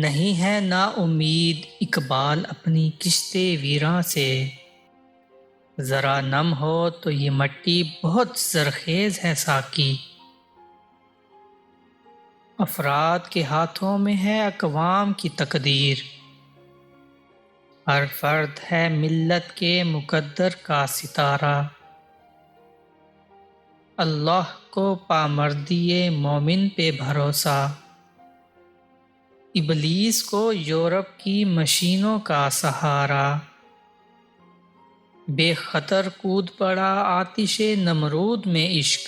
نہیں ہے نا امید اقبال اپنی کشتے ویراں سے، ذرا نم ہو تو یہ مٹی بہت زرخیز ہے ساقی۔ افراد کے ہاتھوں میں ہے اقوام کی تقدیر، ہر فرد ہے ملت کے مقدر کا ستارہ۔ اللہ کو پامردیِ مومن پہ بھروسہ، ابلیس کو یورپ کی مشینوں کا سہارا۔ بے خطر کود پڑا آتش نمرود میں عشق،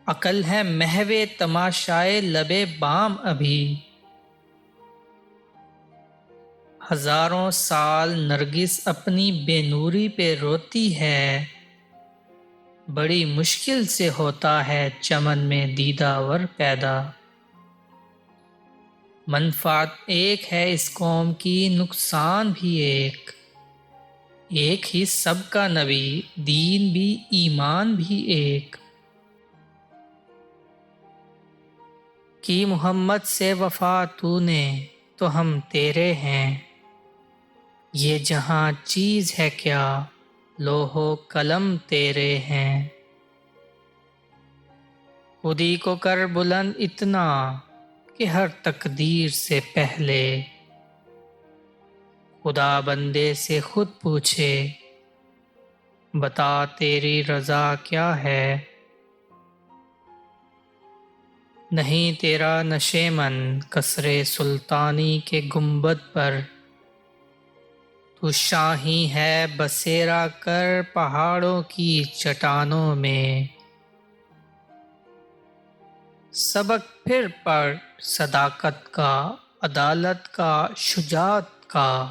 عقل ہے محو تماشائے لبِ بام ابھی۔ ہزاروں سال نرگس اپنی بے نوری پہ روتی ہے، بڑی مشکل سے ہوتا ہے چمن میں دیدہ ور پیدا۔ منفعت ایک ہے اس قوم کی نقصان بھی ایک، ایک ہی سب کا نبی دین بھی ایمان بھی ایک۔ کی محمد سے وفا تو نے تو ہم تیرے ہیں، یہ جہاں چیز ہے کیا لوح و قلم تیرے ہیں۔ خودی کو کر بلند اتنا کہ ہر تقدیر سے پہلے، خدا بندے سے خود پوچھے بتا تیری رضا کیا ہے۔ نہیں تیرا نشیمن قصر سلطانی کے گنبد پر، تو شاہی ہے بسیرا کر پہاڑوں کی چٹانوں میں۔ سبق پھر پڑھ صداقت کا، عدالت کا، شجاعت کا،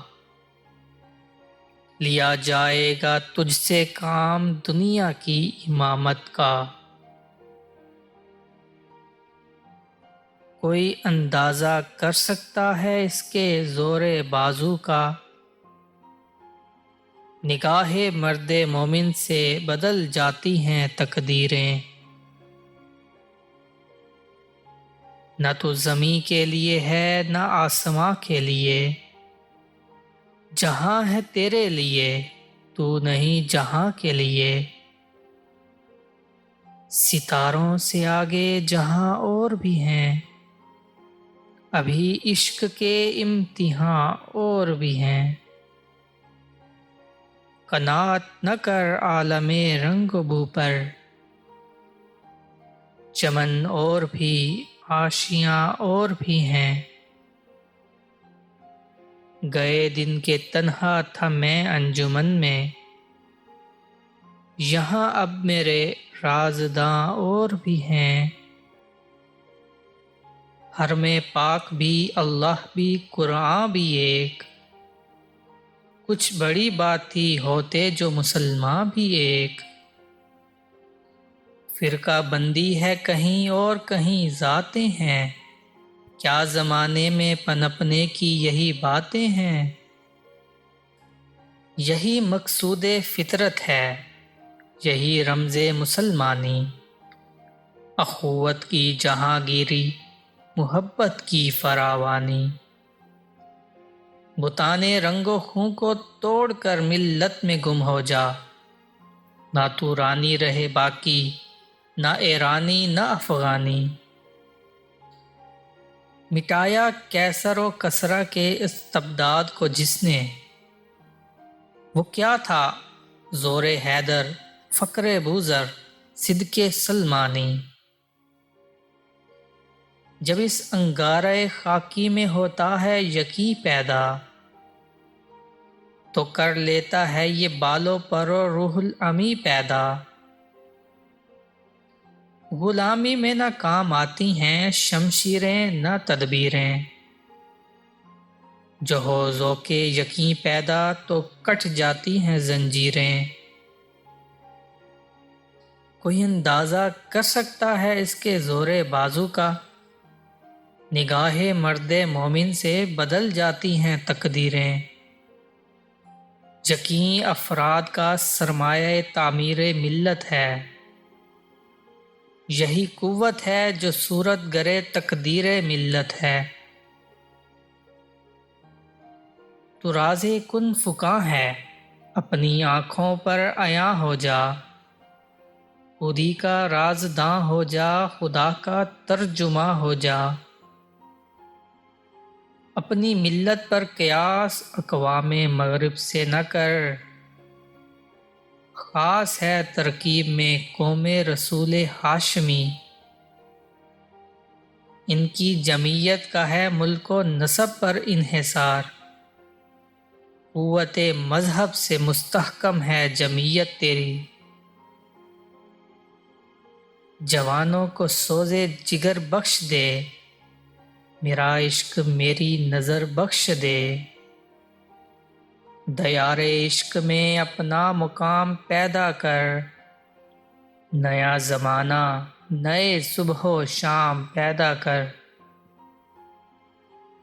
لیا جائے گا تجھ سے کام دنیا کی امامت کا۔ کوئی اندازہ کر سکتا ہے اس کے زور بازو کا، نگاہ مرد مومن سے بدل جاتی ہیں تقدیریں۔ نہ تو زمیں کے لیے ہے نہ آسماں کے لیے، جہاں ہے تیرے لیے تو نہیں جہاں کے لیے۔ ستاروں سے آگے جہاں اور بھی ہیں، ابھی عشق کے امتحاں اور بھی ہیں۔ قناعت نہ کر عالم رنگ و بو پر، چمن اور بھی آشیاں اور بھی ہیں۔ گئے دن کے تنہا تھا میں انجمن میں، یہاں اب میرے رازداں اور بھی ہیں۔ حرم پاک بھی اللہ بھی قرآن بھی ایک، کچھ بڑی بات تھی ہوتے جو مسلمان بھی ایک۔ فرقہ بندی ہے کہیں اور کہیں ذاتیں ہیں، کیا زمانے میں پنپنے کی یہی باتیں ہیں۔ یہی مقصود فطرت ہے، یہی رمز مسلمانی، اخوت کی جہانگیری، محبت کی فراوانی۔ بتانے رنگ و خوں کو توڑ کر ملت میں گم ہو جا، نہ تو رانی رہے باقی نہ ایرانی نہ افغانی۔ مٹایا کیسر و کسریٰ کے استبداد کو جس نے، وہ کیا تھا زور حیدر فقر بوذر صدق سلمانی۔ جب اس انگارۂ خاکی میں ہوتا ہے یقین پیدا، تو کر لیتا ہے یہ بال و پر و روح الامی پیدا۔ غلامی میں نہ کام آتی ہیں شمشیریں نہ تدبیریں، جو ہو ذوق یقین پیدا تو کٹ جاتی ہیں زنجیریں۔ کوئی اندازہ کر سکتا ہے اس کے زور بازو کا، نگاہ مرد مومن سے بدل جاتی ہیں تقدیریں۔ یقین افراد کا سرمایہ تعمیر ملت ہے، یہی قوت ہے جو صورت گر تقدیر ملت ہے۔ تو راز کن فکاں ہے، اپنی آنکھوں پر عیاں ہو جا، خودی کا رازداں ہو جا، خدا کا ترجمہ ہو جا۔ اپنی ملت پر قیاس اقوام مغرب سے نہ کر، خاص ہے ترکیب میں قوم رسول ہاشمی، ان کی جمعیت کا ہے ملک و نسب پر انحصار، قوت مذہب سے مستحکم ہے جمعیت تیری۔ جوانوں کو سوز جگر بخش دے، میرا عشق میری نظر بخش دے، دیار عشق میں اپنا مقام پیدا کر، نیا زمانہ نئے صبح و شام پیدا کر۔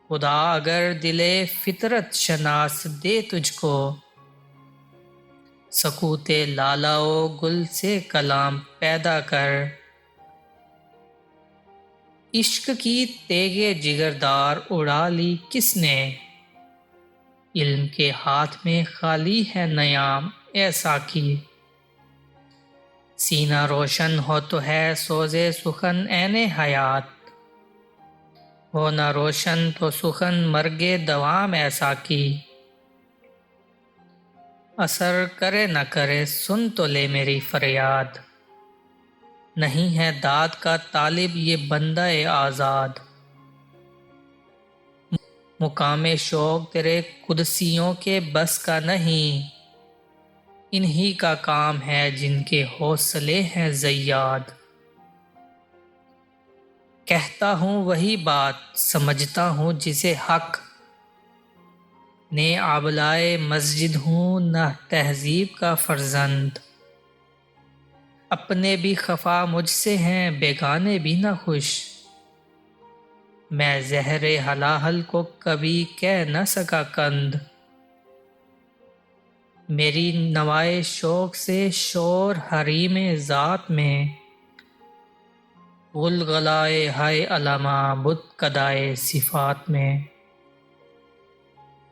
خدا اگر دل فطرت شناس دے تجھ کو، سکوت لالا و گل سے کلام پیدا کر۔ عشق کی تیغ جگردار اڑا لی کس نے، علم کے ہاتھ میں خالی ہے نیام اے ساقی۔ سینہ روشن ہو تو ہے سوز سخن عین حیات، ہو نہ روشن تو سخن مرگ دوام اے ساقی۔ اثر کرے نہ کرے سن تو لے میری فریاد، نہیں ہے داد کا طالب یہ بندہ آزاد۔ مقام شوق تیرے قدسیوں کے بس کا نہیں، انہی کا کام ہے جن کے حوصلے ہیں زیاد۔ کہتا ہوں وہی بات سمجھتا ہوں جسے حق، نے آبلائے مسجد ہوں نہ تہذیب کا فرزند۔ اپنے بھی خفا مجھ سے ہیں بیگانے بھی نہ خوش، میں زہر ہلاہل کو کبھی کہہ نہ سکا کند۔ میری نوائے شوق سے شور حریم ذات میں، غلغلائے ہائے علامہ بت کدائے صفات میں۔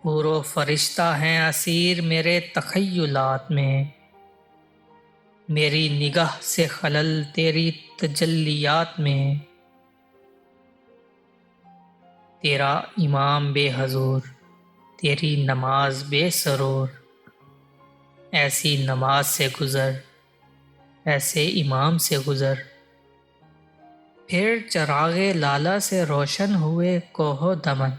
حور و فرشتہ ہیں اسیر میرے تخیلات میں، میری نگاہ سے خلل تیری تجلیات میں۔ تیرا امام بے حضور، تیری نماز بے سرور، ایسی نماز سے گزر، ایسے امام سے گزر۔ پھر چراغ لالا سے روشن ہوئے کوہ و دمن،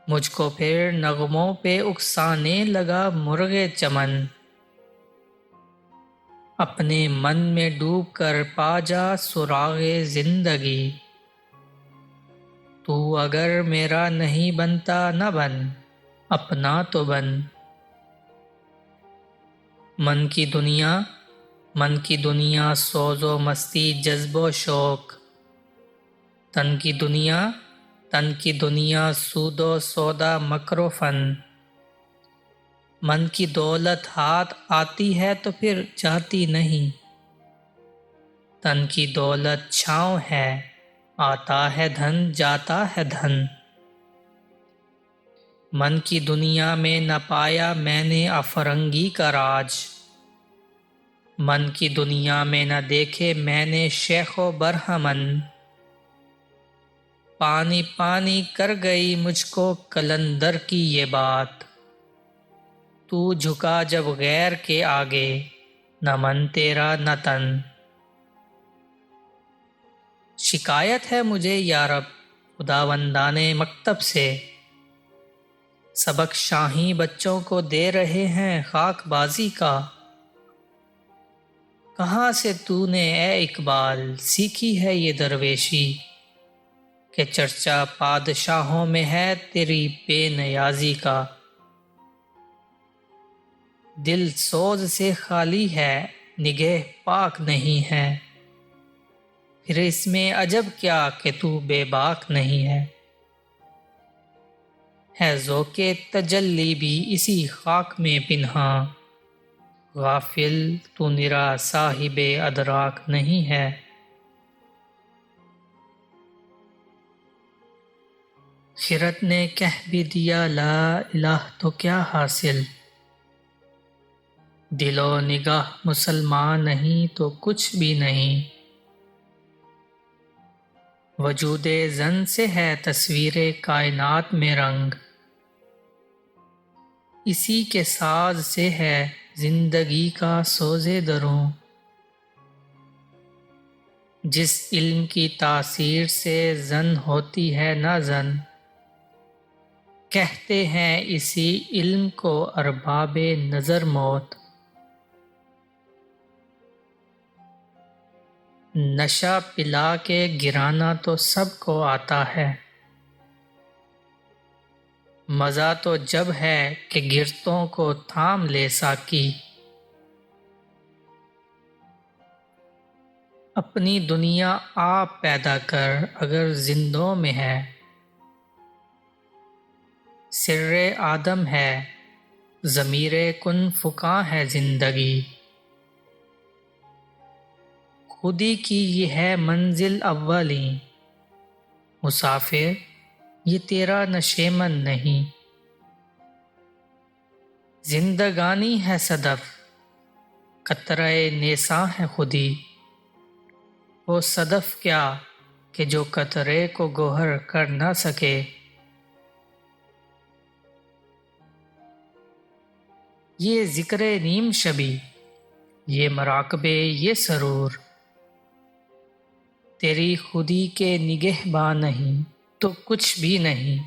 مجھ کو پھر نغموں پہ اکسانے لگا مرغ چمن۔ اپنے من میں ڈوب کر پا جا سراغ زندگی، تو اگر میرا نہیں بنتا نہ بن، اپنا تو بن۔ من کی دنیا سوز و مستی جذب و شوق، تن کی دنیا سود و سودا مکر و فن۔ من کی دولت ہاتھ آتی ہے تو پھر جاتی نہیں، تن کی دولت چھاؤں ہے، آتا ہے دھن جاتا ہے دھن۔ من کی دنیا میں نہ پایا میں نے افرنگی کا راج، من کی دنیا میں نہ دیکھے میں نے شیخ و برہمن۔ پانی پانی کر گئی مجھ کو قلندر کی یہ بات، تو جھکا جب غیر کے آگے، نہ من تیرا نہ تن۔ شکایت ہے مجھے یا رب خداوندان مکتب سے، سبق شاہیں بچوں کو دے رہے ہیں خاک بازی کا۔ کہاں سے تو نے اے اقبال سیکھی ہے یہ درویشی، کہ چرچا بادشاہوں میں ہے تیری بے نیازی کا۔ دل سوز سے خالی ہے نگہ پاک نہیں ہے، پھر اس میں عجب کیا کہ تو بے باک نہیں ہے ذوق تجلی بھی اسی خاک میں پنہاں، غافل تو نرا صاحب ادراک نہیں ہے۔ خرد نے کہہ بھی دیا لا الہ تو کیا حاصل، دل و نگاہ مسلمان نہیں تو کچھ بھی نہیں، وجود زن سے ہے تصویر کائنات میں رنگ، اسی کے ساز سے ہے زندگی کا سوز دروں، جس علم کی تاثیر سے زن ہوتی ہے نہ زن، کہتے ہیں اسی علم کو ارباب نظر موت، نشہ پلا کے گرانا تو سب کو آتا ہے، مزہ تو جب ہے کہ گرتوں کو تھام لے ساقی، اپنی دنیا آپ پیدا کر اگر زندوں میں ہے، سر آدم ہے ضمیر کن فکاں ہے زندگی، خودی کی یہ ہے منزل اولیں، مسافر یہ تیرا نشیمن نہیں، زندگانی ہے صدف قطرہ نیساں ہے خودی، وہ صدف کیا کہ جو قطرے کو گوہر کر نہ سکے، یہ ذکر نیم شبی یہ مراقبے یہ سرور، تیری خودی کے نگہباں نہیں تو کچھ بھی نہیں،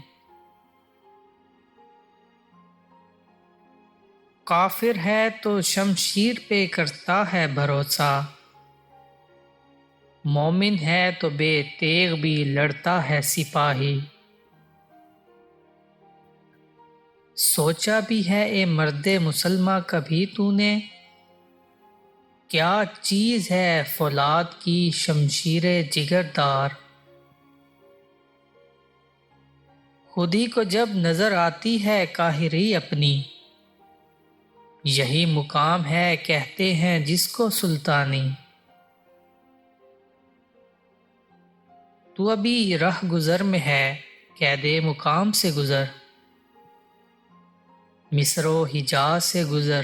کافر ہے تو شمشیر پہ کرتا ہے بھروسہ، مومن ہے تو بے تیغ بھی لڑتا ہے سپاہی، سوچا بھی ہے اے مرد مسلمہ کبھی تو نے، کیا چیز ہے فولاد کی شمشیر جگر دار، خودی کو جب نظر آتی ہے قاہری اپنی، یہی مقام ہے کہتے ہیں جس کو سلطانی، تو ابھی رہ گزر میں ہے قید مقام سے گزر، مصر و حجاز سے گزر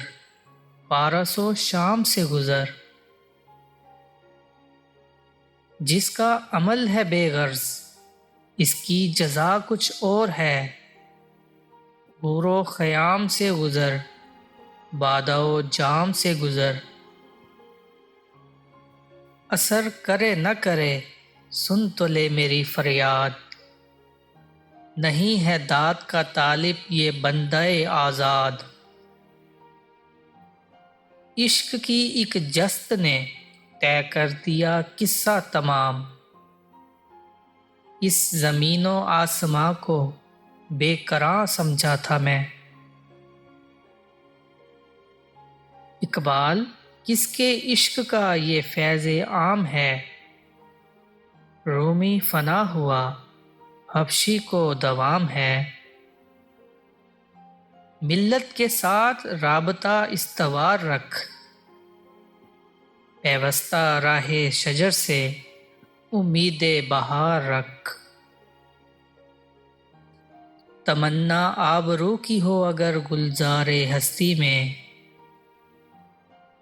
پارس و شام سے گزر، جس کا عمل ہے بے غرض اس کی جزا کچھ اور ہے، حور و خیام سے گزر بادہ و جام سے گزر، اثر کرے نہ کرے سن تو لے میری فریاد، نہیں ہے داد کا طالب یہ بندہ آزاد، عشق کی ایک جست نے طے کر دیا قصہ تمام، اس زمین و آسماں کو بے قرار سمجھا تھا میں، اقبال کس کے عشق کا یہ فیض عام ہے، رومی فنا ہوا حبشی کو دوام ہے، ملت کے ساتھ رابطہ استوار رکھ، پیوستہ راہ شجر سے امید بہار رکھ، تمنا آبرو کی ہو اگر گلزار ہستی میں،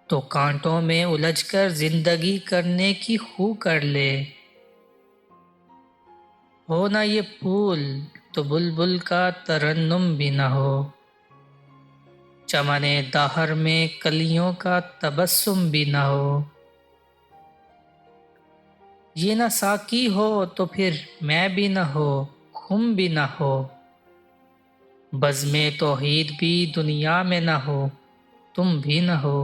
تو کانٹوں میں الجھ کر زندگی کرنے کی خو کر لے، ہو نہ یہ پھول تو بلبل کا ترنم بھی نہ ہو، چمن دہر میں کلیوں کا تبسم بھی نہ ہو، یہ نہ ساقی ہو تو پھر میں بھی نہ ہو خم بھی نہ ہو، بزم توحید بھی دنیا میں نہ ہو تم بھی نہ ہو،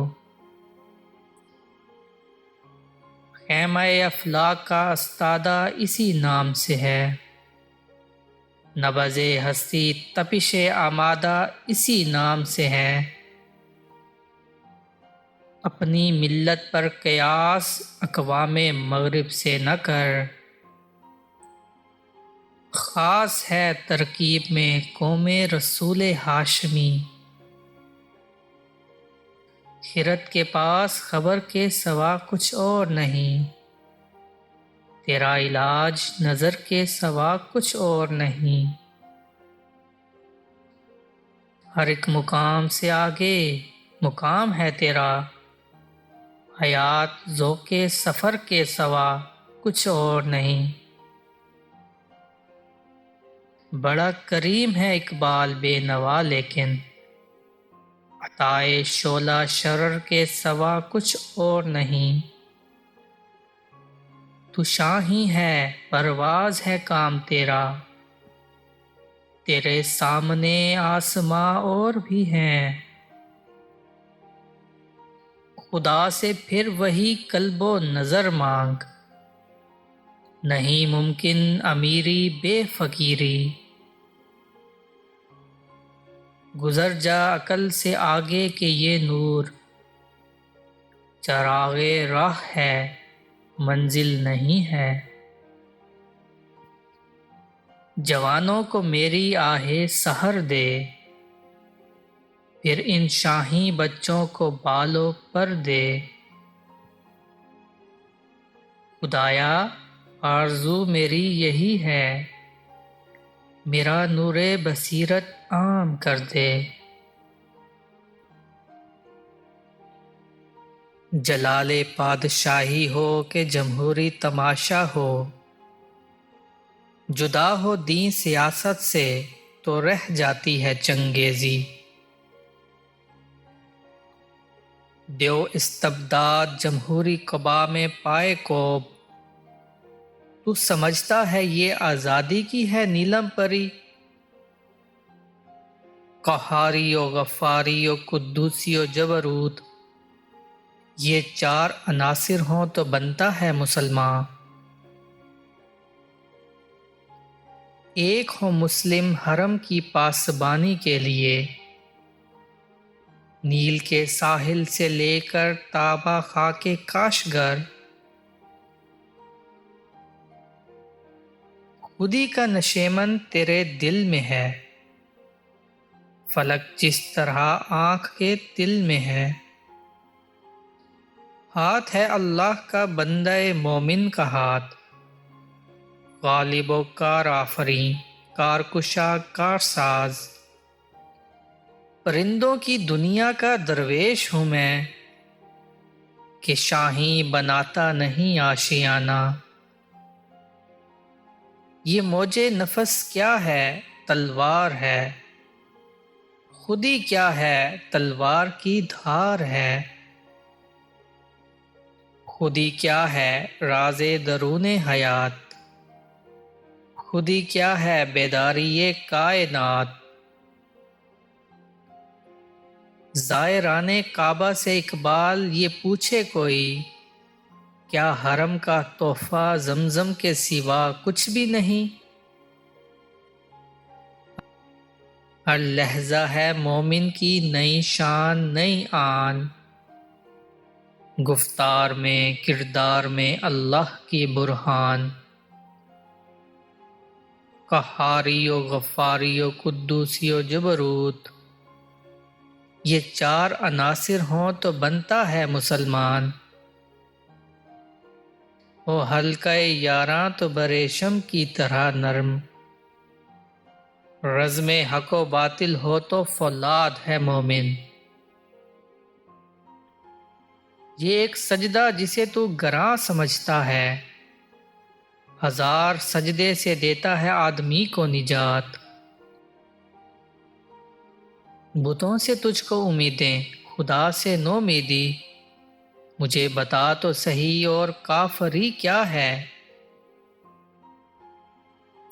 خیمہ افلاک کا استادہ اسی نام سے ہے، نبض ہستی تپش آمادہ اسی نام سے ہے، اپنی ملت پر قیاس اقوام مغرب سے نہ کر، خاص ہے ترکیب میں قوم رسول ہاشمی، خرد کے پاس خبر کے سوا کچھ اور نہیں، تیرا علاج نظر کے سوا کچھ اور نہیں، ہر ایک مقام سے آگے مقام ہے تیرا، حیات ذوق سفر کے سوا کچھ اور نہیں۔ بڑا کریم ہے اقبال بے نوا لیکن، عطائے شعلہ شرر کے سوا کچھ اور نہیں۔ تو شاہی ہے پرواز ہے کام تیرا، تیرے سامنے آسماں اور بھی ہیں۔ خدا سے پھر وہی قلب و نظر مانگ، نہیں ممکن امیری بے فقیری۔ گزر جا عقل سے آگے کہ یہ نور، چراغ راہ ہے منزل نہیں ہے۔ جوانوں کو میری آہ سحر دے، پھر ان شاہی بچوں کو بال و پر دے۔ خدایا آرزو میری یہی ہے، میرا نور بصیرت عام کر دے۔ جلال پادشاہی ہو کہ جمہوری تماشا ہو، جدا ہو دین سیاست سے تو رہ جاتی ہے چنگیزی۔ دیو استبداد جمہوری قبا میں پائے کوب، تو سمجھتا ہے یہ آزادی کی ہے نیلم پری۔ قہاری و غفاری و قدوسی و جبروت، یہ چار عناصر ہوں تو بنتا ہے مسلمان۔ ایک ہو مسلم حرم کی پاسبانی کے لیے، نیل کے ساحل سے لے کر طابہ خاک کاشغر۔ خودی کا نشیمن تیرے دل میں ہے، فلک جس طرح آنکھ کے تل میں ہے۔ ہاتھ ہے اللہ کا بندہ مومن کا ہاتھ، غالب و کار آفریں کارکشا کارساز۔ پرندوں کی دنیا کا درویش ہوں میں، کہ شاہیں بناتا نہیں آشیانہ۔ یہ موج نفس کیا ہے تلوار ہے، خودی کیا ہے تلوار کی دھار ہے۔ خودی کیا ہے راز درون حیات، خودی کیا ہے بیداری کائنات۔ زائران کعبہ سے اقبال یہ پوچھے کوئی، کیا حرم کا تحفہ زمزم کے سوا کچھ بھی نہیں؟ ہر لہجہ ہے مومن کی نئی شان نئی آن، گفتار میں کردار میں اللہ کی برہان۔ قہاری و غفاری و قدوسی و جبروت، یہ چار عناصر ہوں تو بنتا ہے مسلمان۔ وہ حلقہ یاراں تو بریشم کی طرح نرم، رزم حق و باطل ہو تو فولاد ہے مومن۔ یہ ایک سجدہ جسے تو گراں سمجھتا ہے، ہزار سجدے سے دیتا ہے آدمی کو نجات۔ بتوں سے تجھ کو امیدیں خدا سے نومیدی، مجھے بتا تو صحیح اور کافری کیا ہے۔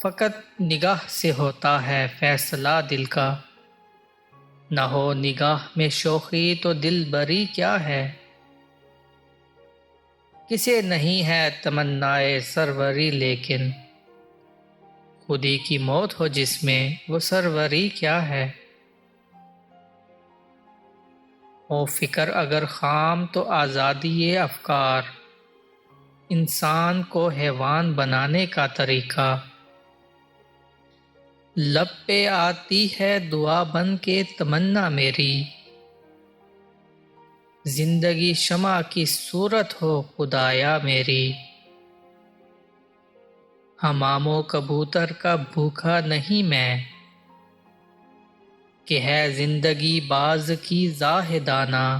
فقط نگاہ سے ہوتا ہے فیصلہ دل کا، نہ ہو نگاہ میں شوخی تو دل بری کیا ہے۔ کسے نہیں ہے تمنائے سروری لیکن، خودی کی موت ہو جس میں وہ سروری کیا ہے۔ ہو فکر اگر خام تو آزادی افکار، انسان کو حیوان بنانے کا طریقہ۔ لب پہ آتی ہے دعا بن کے تمنا میری، زندگی شمع کی صورت ہو خدایا میری۔ حمام و کبوتر کا بھوکا نہیں میں، کہ ہے زندگی باز کی زاہدانہ،